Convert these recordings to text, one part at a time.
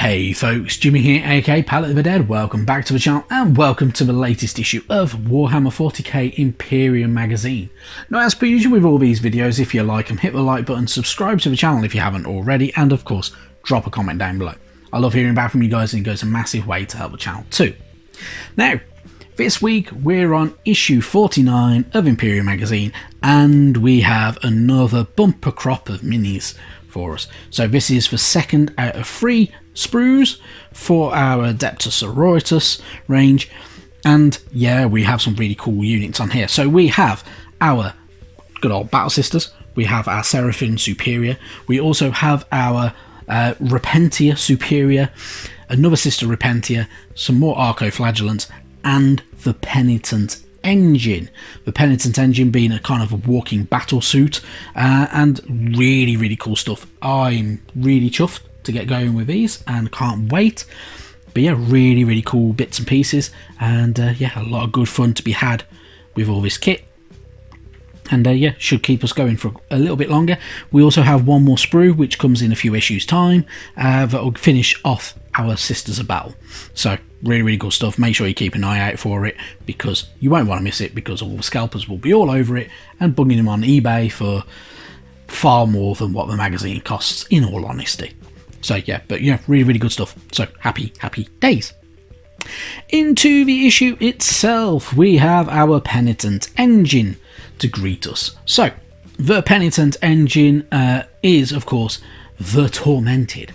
Hey folks, Jimmy here, aka Pallet of the Dead. Welcome back to the channel and welcome to the latest issue of Warhammer 40k Imperium magazine. Now, as per usual with all these videos, if you like them, hit the like button, subscribe to the channel if you haven't already, and of course drop a comment down below. I love hearing back from you guys and it goes a massive way to help the channel too. Now, this week we're on issue 49 of Imperium magazine and we have another bumper crop of minis for us. So this is the second out of 3 sprues for our Adeptus Sororitas range, and yeah, we have some really cool units on here. So we have our good old Battle Sisters, we have our Seraphim Superior, we also have our Repentia Superior, another Sister Repentia, some more arco-flagellants, and the Penitent Engine. The Penitent Engine being a kind of a walking battle suit, and really cool stuff. I'm really chuffed to get going with these and can't wait. But yeah, really cool bits and pieces, and yeah, a lot of good fun to be had with all this kit. And yeah, should keep us going for a little bit longer. We also have one more sprue which comes in a few issues time, that will finish off our Sisters of Battle. So really cool stuff. Make sure you keep an eye out for it because you won't want to miss it, because all the scalpers will be all over it and bugging them on eBay for far more than what the magazine costs, in all honesty. So yeah, but yeah, really good stuff. So happy days. Into the issue itself, we have our Penitent Engine to greet us. So the Penitent Engine is of course the Tormented.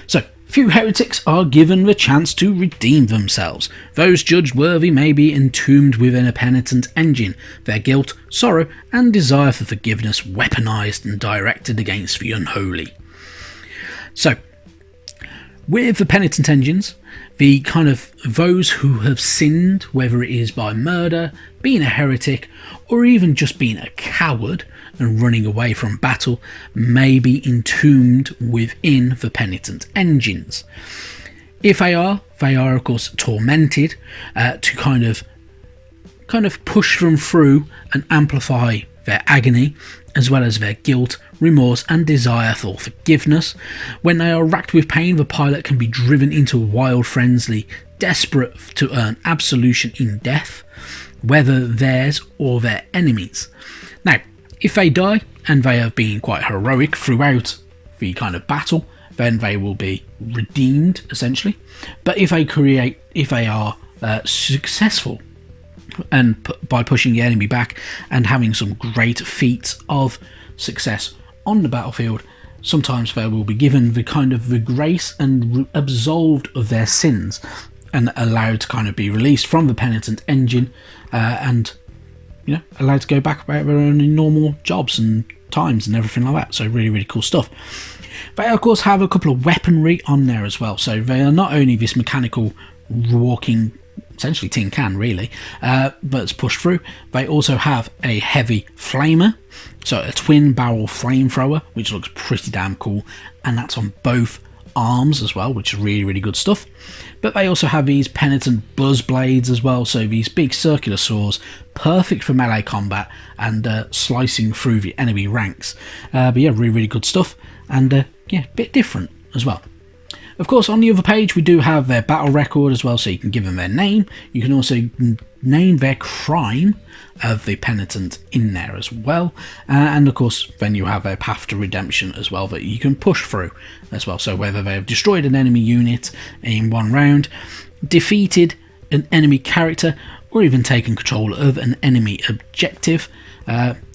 So few heretics are given the chance to redeem themselves. Those judged worthy may be entombed within a Penitent Engine, their guilt, sorrow and desire for forgiveness weaponized and directed against the unholy. So with the Penitent Engines, the kind of those who have sinned, whether it is by murder, being a heretic, or even just being a coward and running away from battle, may be entombed within the Penitent Engines. If they are of course tormented, to kind of push them through and amplify their agony, as well as their guilt, remorse and desire for forgiveness. When they are racked with pain, the pilot can be driven into a wild frenzy, desperate to earn absolution in death, whether theirs or their enemies. Now, if they die, and they have been quite heroic throughout the kind of battle, then they will be redeemed, essentially. But if they are successful, and by pushing the enemy back and having some great feats of success on the battlefield, sometimes they will be given the grace and absolved of their sins and allowed to kind of be released from the Penitent Engine, and you know, allowed to go back about their own normal jobs and times and everything like that. So really cool stuff. They of course have a couple of weaponry on there as well. So they are not only this mechanical walking, essentially tin can really, but it's pushed through. They also have a heavy flamer, so a twin barrel flamethrower, which looks pretty damn cool, and that's on both arms as well, which is really good stuff. But they also have these penitent buzz blades as well, so these big circular saws, perfect for melee combat and slicing through the enemy ranks. But yeah, really good stuff, and yeah, a bit different as well. Of course, on the other page we do have their battle record as well, so you can give them their name. You can also name their crime of the penitent in there as well, and of course then you have their path to redemption as well that you can push through as well. So whether they have destroyed an enemy unit in one round, defeated an enemy character, or even taken control of an enemy objective,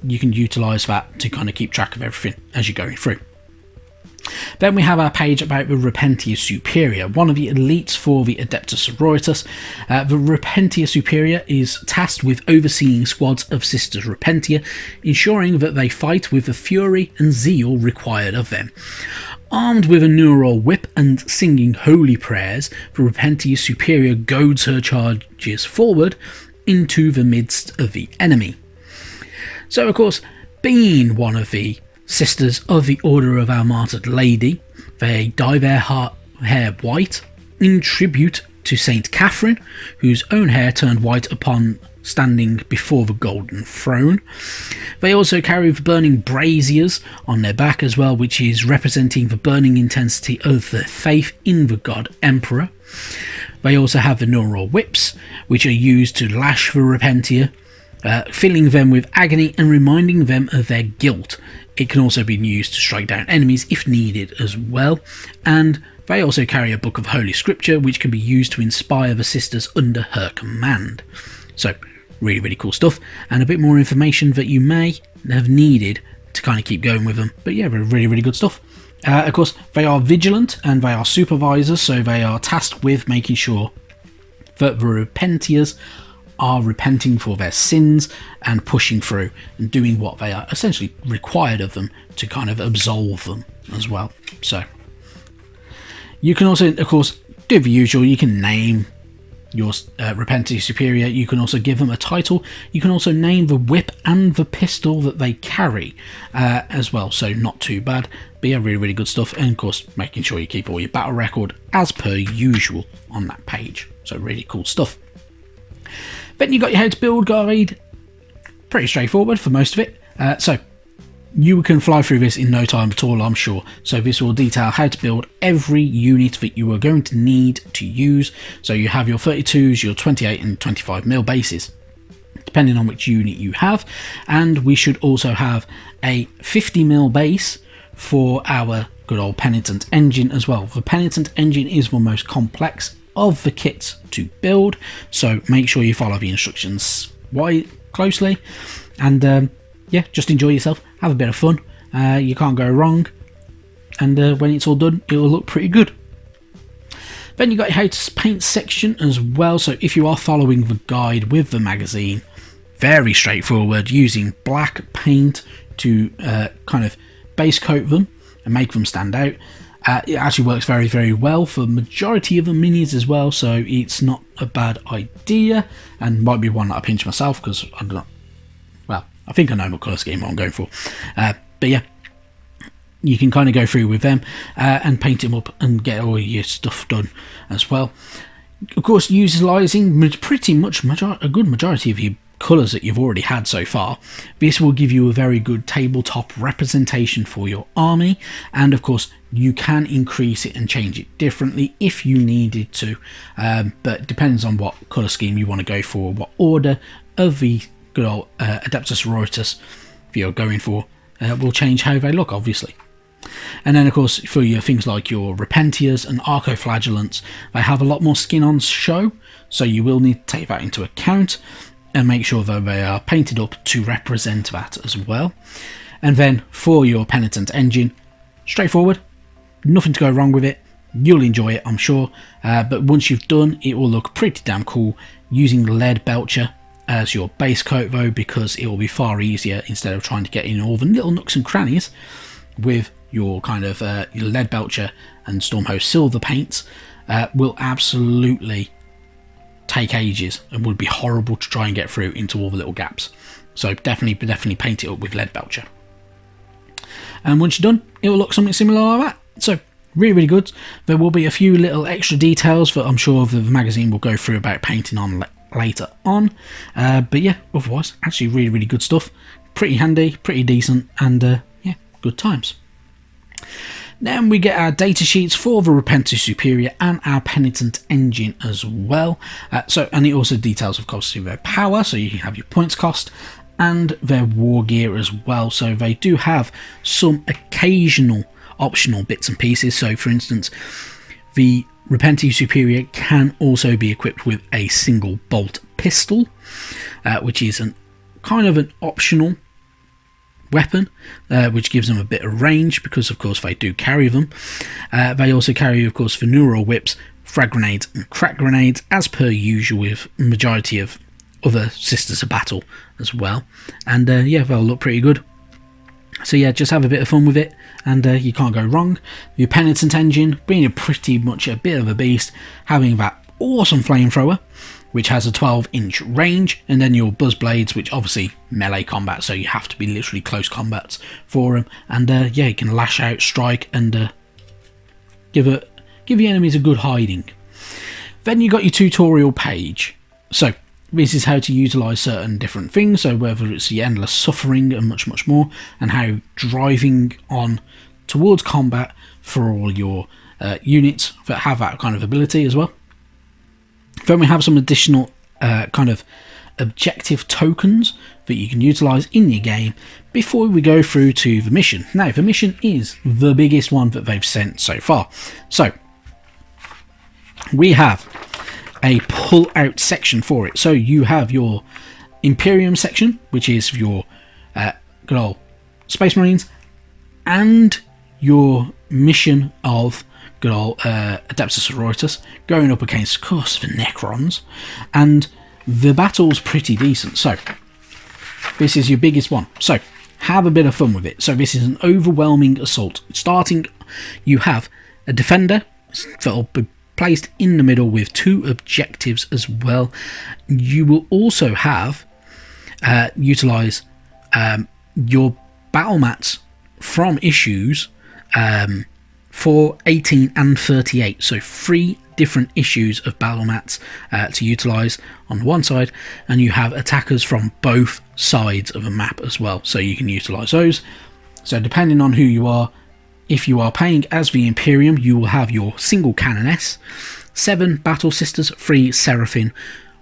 you can utilise that to kind of keep track of everything as you're going through. Then we have our page about the Repentia Superior, one of the elites for the Adeptus Sororitas. The Repentia Superior is tasked with overseeing squads of Sisters Repentia, ensuring that they fight with the fury and zeal required of them. Armed with a neural whip and singing holy prayers, the Repentia Superior goads her charges forward into the midst of the enemy. So of course, being one of the Sisters of the Order of Our Martyred Lady, they dye their hair white in tribute to Saint Catherine, whose own hair turned white upon standing before the golden throne. They also carry the burning braziers on their back as well, which is representing the burning intensity of their faith in the god emperor. They also have the neural whips, which are used to lash the Repentier, filling them with agony and reminding them of their guilt. It can also be used to strike down enemies if needed as well, and they also carry a book of Holy Scripture, which can be used to inspire the sisters under her command. So, really, really cool stuff, and a bit more information that you may have needed to kind of keep going with them. But yeah, really, really good stuff. Of course, they are vigilant and they are supervisors, so they are tasked with making sure that the Repentiers are repenting for their sins and pushing through and doing what they are essentially required of them to kind of absolve them as well. So you can also, of course, do the usual. You can name your Repentier Superior. You can also give them a title. You can also name the whip and the pistol that they carry as well, so not too bad. But yeah, really, really good stuff. And of course, making sure you keep all your battle record as per usual on that page. So really cool stuff. Then you got your how to build guide. Pretty straightforward for most of it. So you can fly through this in no time at all, I'm sure. So this will detail how to build every unit that you are going to need to use. So you have your 32s, your 28 and 25mm bases, depending on which unit you have. And we should also have a 50mm base for our good old Penitent Engine as well. The Penitent Engine is the most complex of the kits to build, so make sure you follow the instructions closely, and yeah, just enjoy yourself, have a bit of fun. You can't go wrong, and when it's all done, it will look pretty good. Then you got your how to paint section as well, so if you are following the guide with the magazine, very straightforward, using black paint to kind of base coat them and make them stand out. It actually works very, very well for the majority of the minis as well, so it's not a bad idea, and might be one that I pinch myself because I don't know. Well, I think I know what colour scheme I'm going for, but yeah, you can kind of go through with them and paint them up and get all your stuff done as well. Of course, utilising pretty much a good majority of your colours that you've already had so far, this will give you a very good tabletop representation for your army, and of course you can increase it and change it differently if you needed to, but it depends on what colour scheme you want to go for, what order of the good old Adeptus Sororitas you're going for will change how they look, obviously. And then of course for your things like your Repentiers and arco-flagellants, they have a lot more skin on show, so you will need to take that into account and make sure that they are painted up to represent that as well. And then for your Penitent Engine, straightforward, nothing to go wrong with it, you'll enjoy it, I'm sure, but once you've done, it will look pretty damn cool using lead belcher as your base coat though, because it will be far easier instead of trying to get in all the little nooks and crannies with your kind of your lead belcher and Stormhost silver paints. Will absolutely take ages and would be horrible to try and get through into all the little gaps. So definitely paint it up with lead belcher. And once you're done, it will look something similar like that. So really, really good. There will be a few little extra details that I'm sure the magazine will go through about painting on later on. But yeah, otherwise, actually really, really good stuff. Pretty handy, pretty decent, and yeah, good times. Then we get our data sheets for the Repentier Superior and our Penitent Engine as well. And it also details, of course, their power, so you can have your points cost, and their war gear as well. So they do have some occasional optional bits and pieces. So for instance, the Repentier Superior can also be equipped with a single bolt pistol, which is kind of an optional weapon, which gives them a bit of range because of course they do carry them. They also carry, of course, the neural whips, frag grenades and crack grenades, as per usual with majority of other Sisters of Battle as well. And yeah, they'll look pretty good. So yeah, just have a bit of fun with it, and you can't go wrong. Your Penitent Engine being pretty much a bit of a beast, having that awesome flamethrower, which has a 12-inch range, and then your buzz blades, which obviously melee combat, so you have to be literally close combats for them. And yeah, you can lash out, strike, and give your enemies a good hiding. Then you got your tutorial page. So this is how to utilise certain different things, so whether it's the endless suffering and much more, and how driving on towards combat for all your units that have that kind of ability as well. Then we have some additional kind of objective tokens that you can utilise in your game before we go through to the mission. Now, the mission is the biggest one that they've sent so far. So, we have a pull-out section for it. So, you have your Imperium section, which is your good old Space Marines, and your mission of good old Adeptus Sororitas, going up against, of course, the Necrons, and the battle's pretty decent. So this is your biggest one, so have a bit of fun with it. So this is an overwhelming assault. Starting, you have a defender that will be placed in the middle with 2 objectives as well. You will also have utilize your battle mats from issues 4, 18 and 38, so 3 different issues of battle mats to utilise on one side, and you have attackers from both sides of a map as well, so you can utilise those. So depending on who you are, if you are playing as the Imperium, you will have your single Canoness, 7 Battle Sisters, 3 Seraphim,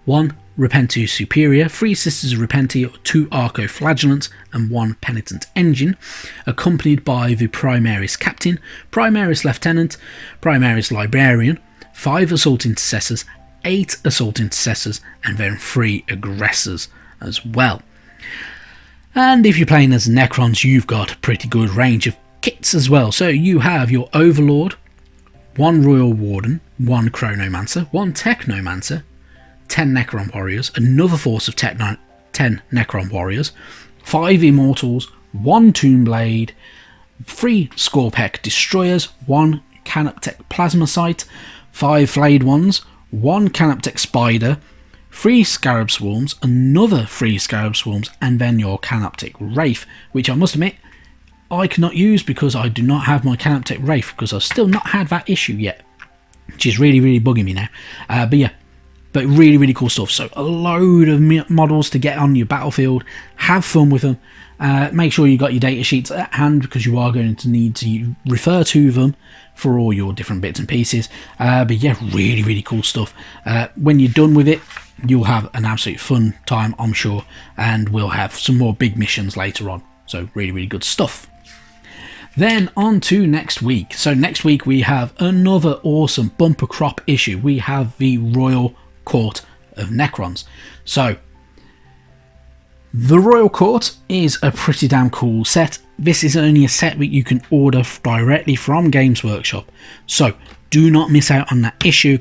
1 Repentii Superior, 3 Sisters of Repentii, 2 arco-flagellants, and 1 Penitent Engine, accompanied by the Primaris Captain, Primaris Lieutenant, Primaris Librarian, 5 Assault Intercessors, 8 Assault Intercessors, and then 3 Aggressors as well. And if you're playing as Necrons, you've got a pretty good range of kits as well. So you have your Overlord, 1 Royal Warden, 1 Chronomancer, 1 Technomancer, 10 Necron Warriors, another force of 10 Necron Warriors, 5 Immortals, 1 Tombblade, 3 Scorpec Destroyers, 1 Canoptech Plasma Sight, 5 Flayed Ones, 1 Canoptech Spider, 3 Scarab Swarms, another 3 Scarab Swarms, and then your Canoptech Wraith, which I must admit I cannot use because I do not have my Canoptech Wraith, because I've still not had that issue yet, which is really bugging me now. But yeah, but really cool stuff. So a load of models to get on your battlefield. Have fun with them. Make sure you got your data sheets at hand, because you are going to need to refer to them for all your different bits and pieces. But yeah, really cool stuff. When you're done with it, you'll have an absolute fun time, I'm sure, and we'll have some more big missions later on. So really good stuff. Then on to next week. So next week we have another awesome bumper crop issue. We have the Royal Court of Necrons. So the Royal Court is a pretty damn cool set. This is only a set that you can order directly from Games Workshop, so do not miss out on that issue.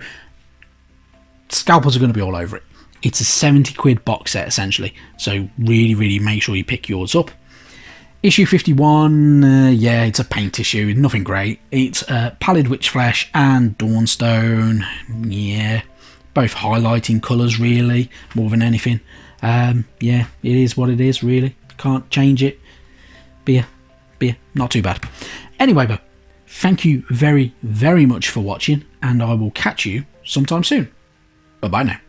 Scalpers are going to be all over it. It's a 70 quid box set essentially, so really make sure you pick yours up. Issue 51, yeah, it's a paint issue, nothing great. It's Pallid Witch Flesh and Dawnstone, yeah, both highlighting colours really, more than anything. Yeah, it is what it is really, can't change it. But yeah, not too bad. Anyway, though, thank you very much for watching, and I will catch you sometime soon. Bye bye now.